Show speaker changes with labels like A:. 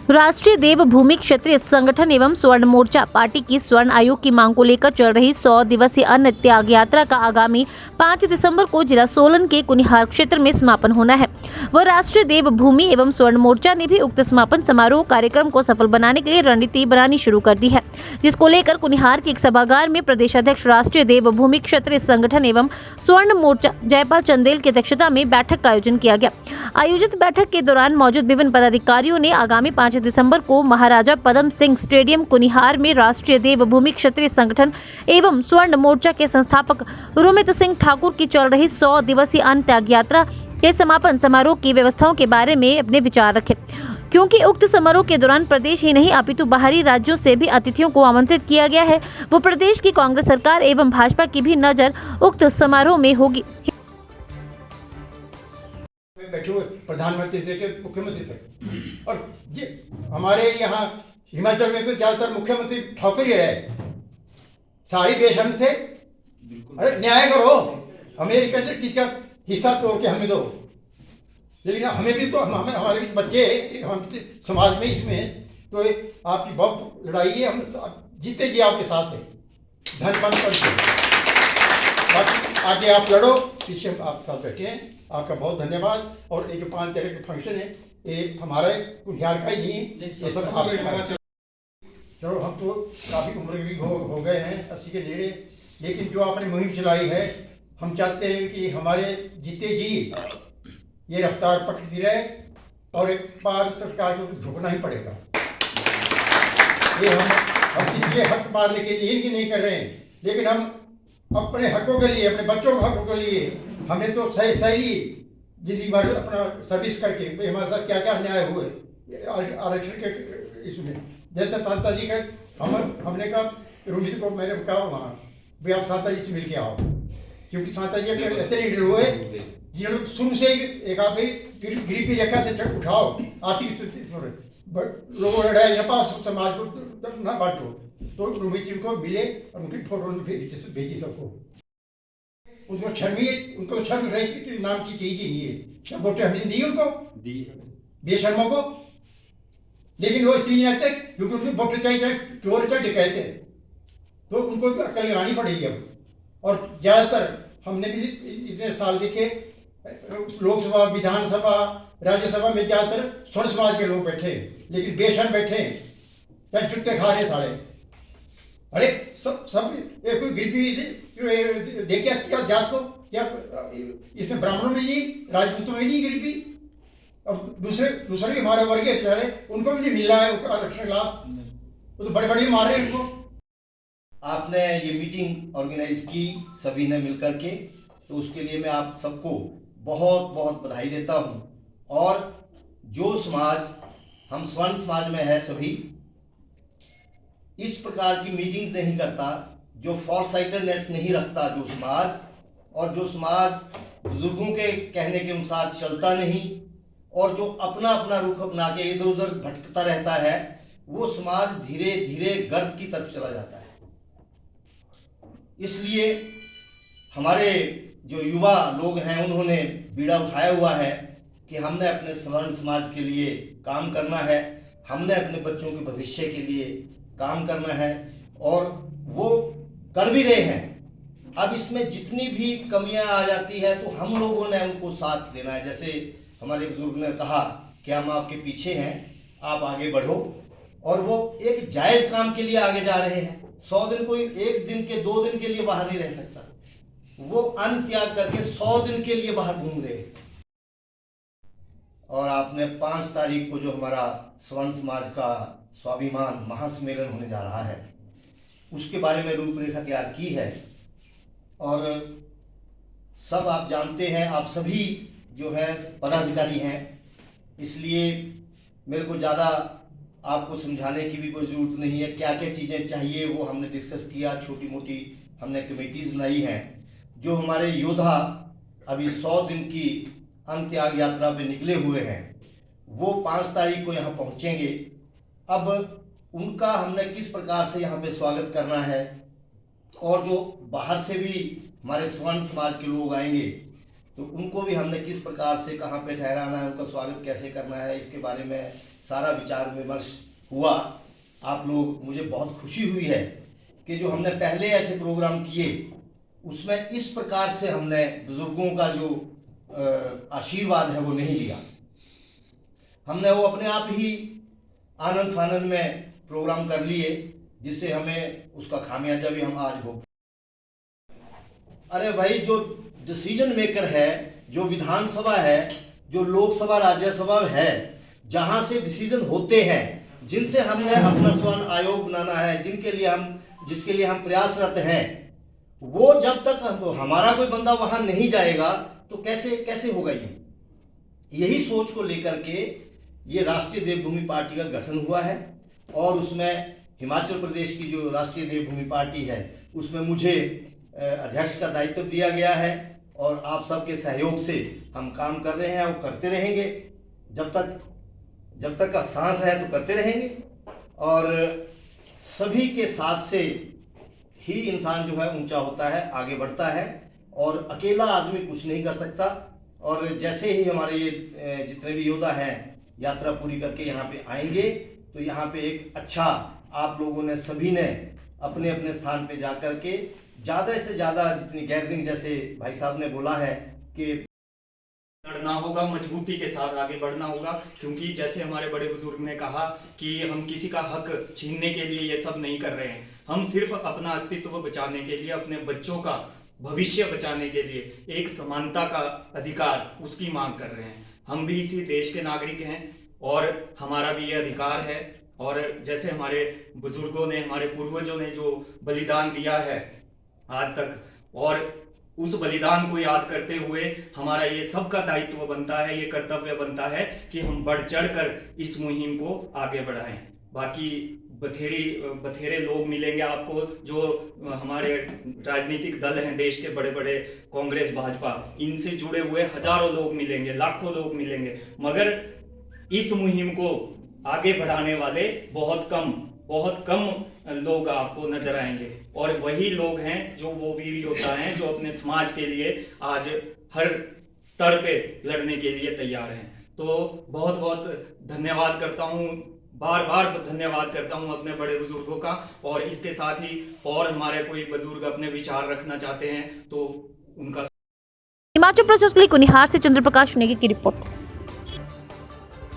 A: राष्ट्रीय देवभूमि क्षत्रिय संगठन एवं स्वर्ण मोर्चा पार्टी की स्वर्ण आयोग की मांग को लेकर चल रही 100 दिवसीय अन्न त्याग यात्रा का आगामी 5 दिसंबर को जिला सोलन के कुनिहार क्षेत्र में समापन होना है। वह राष्ट्रीय देवभूमि एवं स्वर्ण मोर्चा ने भी उक्त समापन समारोह कार्यक्रम को सफल बनाने के लिए रणनीति बनानी शुरू कर दी है, जिसको लेकर कुनिहार के एक सभागार में प्रदेश अध्यक्ष राष्ट्रीय देवभूमि क्षत्रिय संगठन एवं स्वर्ण मोर्चा जयपाल चंदेल की अध्यक्षता में बैठक का आयोजन किया गया। आयोजित बैठक के दौरान मौजूद विभिन्न पदाधिकारियों ने आगामी 5 दिसंबर को महाराजा पदम सिंह स्टेडियम कुनिहार में राष्ट्रीय देवभूमि क्षत्रिय संगठन एवं स्वर्ण मोर्चा के संस्थापक रुमित सिंह ठाकुर की चल रही 100 दिवसीय अन्न त्याग यात्रा के समापन समारोह की व्यवस्थाओं के बारे में अपने विचार रखे, क्योंकि उक्त समारोह के दौरान प्रदेश ही नहीं अपितु बाहरी राज्यों से भी अतिथियों को आमंत्रित किया गया है। वो प्रदेश की कांग्रेस सरकार एवं भाजपा की भी नजर उक्त समारोह में होगी।
B: बैठे हुए प्रधानमंत्री से लेकर मुख्यमंत्री तक, और ये हमारे यहाँ हिमाचल में तो ज्यादातर मुख्यमंत्री ठाकुर ही रहे, सारी बेशर्म थे। अरे न्याय करो, अमेरिका से किसका हिस्सा तोड़ के हमें दो, लेकिन हमें भी तो हमारे भी बच्चे हम समाज में इसमें तो आपकी बहुत लड़ाई है, हम जीते जी आपके साथ है। धन बंद कर आगे आप लड़ो, पीछे आप साथ बैठे हैं। आपका बहुत धन्यवाद। और ये जो 5 तारीख का फंक्शन है ये हमारे कुनिहार का ही नहीं है, ये सब आप चलो हम तो काफ़ी उम्र भी हो गए हैं 80 के नेड़े, लेकिन जो आपने मुहिम चलाई है हम चाहते हैं कि हमारे जीते जी ये रफ्तार पकड़ती रहे और एक बार सरकार को झुकना ही पड़ेगा। ये हम इसलिए हक मारने के लिए नहीं कर रहे हैं, लेकिन हम अपने हकों के लिए, अपने बच्चों के हकों के लिए हमने तो सही जिंदगी भर अपना सर्विस करके हमारे साथ क्या क्या अन्याय हुए आरक्षण के इसमें। जैसे शांता जी का हमने कहा रुमित को, मैंने कहा वहाँ भाई आप शांता जी से मिल के आओ, क्योंकि शांता जी ऐसे लीडर हुए जिन्होंने शुरू से ही एक आप गरीबी रेखा से उठाओ, आर्थिक लोगों ने न पास समाज को न बांटो, तो रुमित जी को मिले और उनकी फोटो भेजी सबको। उनको शर्म रही नाम की चीज ही नहीं है। क्या वोटें हमने दी उनको, दी बेशर्मों को, लेकिन वो इसलिए नहीं आते क्योंकि उनको वोट चाहिए, चोर चाहे डकैते, तो उनको अकल लगानी पड़ेगी अब। और ज़्यादातर हमने भी इतने साल देखे लोकसभा, विधानसभा, राज्यसभा में ज़्यादातर स्वर्ण समाज के लोग बैठे, लेकिन बेशर्म बैठे, चाहे जुत्ते खा रहे सारे। अरे सब कोई गरीबी देख क्या जात को, क्या इसमें ब्राह्मणों में नहीं, राजपूतों में नहीं गरीबी। अब दूसरे भी हमारे वर्ग है बेचारे, उनको भी नहीं मिल रहा है आरक्षण लाभ, वो तो बड़े मार रहे हैं उनको।
C: आपने ये मीटिंग ऑर्गेनाइज की सभी ने मिलकर के, तो उसके लिए मैं आप सबको बहुत बहुत बधाई देता हूँ। और जो समाज हम स्वर्ण समाज में है सभी इस प्रकार की मीटिंग्स नहीं करता, जो फॉरसाइटेडनेस नहीं रखता जो समाज, और जो समाज बुजुर्गों के कहने के अनुसार चलता नहीं, और जो अपना अपना रुख अपना के इधर उधर भटकता रहता है, वो समाज धीरे धीरे गर्त की तरफ चला जाता है। इसलिए हमारे जो युवा लोग हैं उन्होंने बीड़ा उठाया हुआ है कि हमने अपने स्वर्ण समाज के लिए काम करना है, हमने अपने बच्चों के भविष्य के लिए काम करना है, और वो कर भी रहे हैं। अब इसमें जितनी भी कमियां आ जाती है तो हम लोगों ने उनको साथ देना है। जैसे हमारे बुजुर्ग ने कहा कि हम आपके पीछे हैं, आप आगे बढ़ो, और वो एक जायज़ काम के लिए आगे जा रहे हैं। 100 दिन कोई 1 दिन के 2 दिन के लिए बाहर नहीं रह सकता, वो अन्न त्याग करके 100 दिन के लिए बाहर घूम रहे हैं। और आपने 5 तारीख को जो हमारा स्वर्ण समाज का स्वाभिमान महासम्मेलन होने जा रहा है उसके बारे में रूपरेखा तैयार की है, और सब आप जानते हैं, आप सभी जो है पदाधिकारी हैं, इसलिए मेरे को ज़्यादा आपको समझाने की भी कोई ज़रूरत नहीं है। क्या क्या चीज़ें चाहिए वो हमने डिस्कस किया, छोटी मोटी हमने कमेटीज़ बनाई हैं। जो हमारे योद्धा अभी 100 दिन की अन्न त्याग यात्रा पे निकले हुए हैं वो 5 तारीख को यहाँ पहुँचेंगे। अब उनका हमने किस प्रकार से यहाँ पे स्वागत करना है, और जो बाहर से भी हमारे स्वर्ण समाज के लोग आएंगे तो उनको भी हमने किस प्रकार से कहाँ पे ठहराना है, उनका स्वागत कैसे करना है, इसके बारे में सारा विचार विमर्श हुआ। आप लोग, मुझे बहुत खुशी हुई है कि जो हमने पहले ऐसे प्रोग्राम किए उसमें इस प्रकार से हमने बुजुर्गों का जो आशीर्वाद है वो नहीं लिया। हमने वो अपने आप ही आनंद फानंद में प्रोग्राम कर लिए, जिससे हमें उसका खामियाजा भी हम आज भोग। अरे भाई, जो डिसीजन मेकर है, जो विधानसभा है, जो लोकसभा राज्यसभा है, जहां से डिसीजन होते हैं, जिनसे हमने अपना स्वर्ण आयोग बनाना है, जिसके लिए हम प्रयासरत हैं, वो जब तक हमारा कोई बंदा वहां नहीं जाएगा तो कैसे होगा। यही सोच को लेकर के ये राष्ट्रीय देवभूमि पार्टी का गठन हुआ है और उसमें हिमाचल प्रदेश की जो राष्ट्रीय देवभूमि पार्टी है उसमें मुझे अध्यक्ष का दायित्व दिया गया है और आप सबके सहयोग से हम काम कर रहे हैं और करते रहेंगे। जब तक सांस है तो करते रहेंगे और सभी के साथ से ही इंसान जो है ऊंचा होता है, आगे बढ़ता है और अकेला आदमी कुछ नहीं कर सकता। और जैसे ही हमारे ये जितने भी योद्धा हैं यात्रा पूरी करके यहाँ पे आएंगे तो यहाँ पे एक अच्छा, आप लोगों ने सभी ने अपने अपने स्थान पे जा कर के ज़्यादा से ज़्यादा जितनी गैदरिंग, जैसे भाई साहब ने बोला है कि
D: लड़ना होगा, मजबूती के साथ आगे बढ़ना होगा, क्योंकि जैसे हमारे बड़े बुजुर्ग ने कहा कि हम किसी का हक छीनने के लिए ये सब नहीं कर रहे हैं। हम सिर्फ अपना अस्तित्व बचाने के लिए, अपने बच्चों का भविष्य बचाने के लिए एक समानता का अधिकार, उसकी मांग कर रहे हैं। हम भी इसी देश के नागरिक हैं और हमारा भी ये अधिकार है। और जैसे हमारे बुजुर्गों ने, हमारे पूर्वजों ने जो बलिदान दिया है आज तक, और उस बलिदान को याद करते हुए हमारा ये सबका दायित्व बनता है, ये कर्तव्य बनता है कि हम बढ़ चढ़ कर इस मुहिम को आगे बढ़ाएं। बाकी बथेरे लोग मिलेंगे आपको, जो हमारे राजनीतिक दल हैं देश के, बड़े बड़े कांग्रेस, भाजपा, इनसे जुड़े हुए हजारों लोग मिलेंगे, लाखों लोग मिलेंगे, मगर इस मुहिम को आगे बढ़ाने वाले बहुत कम लोग आपको नजर आएंगे। और वही लोग हैं जो वो वीर योद्धा हैं जो अपने समाज के लिए आज हर स्तर पे लड़ने के लिए तैयार हैं। तो बहुत बहुत धन्यवाद करता हूँ, बार बार धन्यवाद करता हूँ अपने बड़े बुजुर्गों का। और इसके साथ ही और हमारे कोई बुजुर्ग अपने विचार रखना चाहते हैं तो उनका।
A: हिमाचल प्रदेश के लिए कुनिहार से चंद्रप्रकाश नेगी की रिपोर्ट।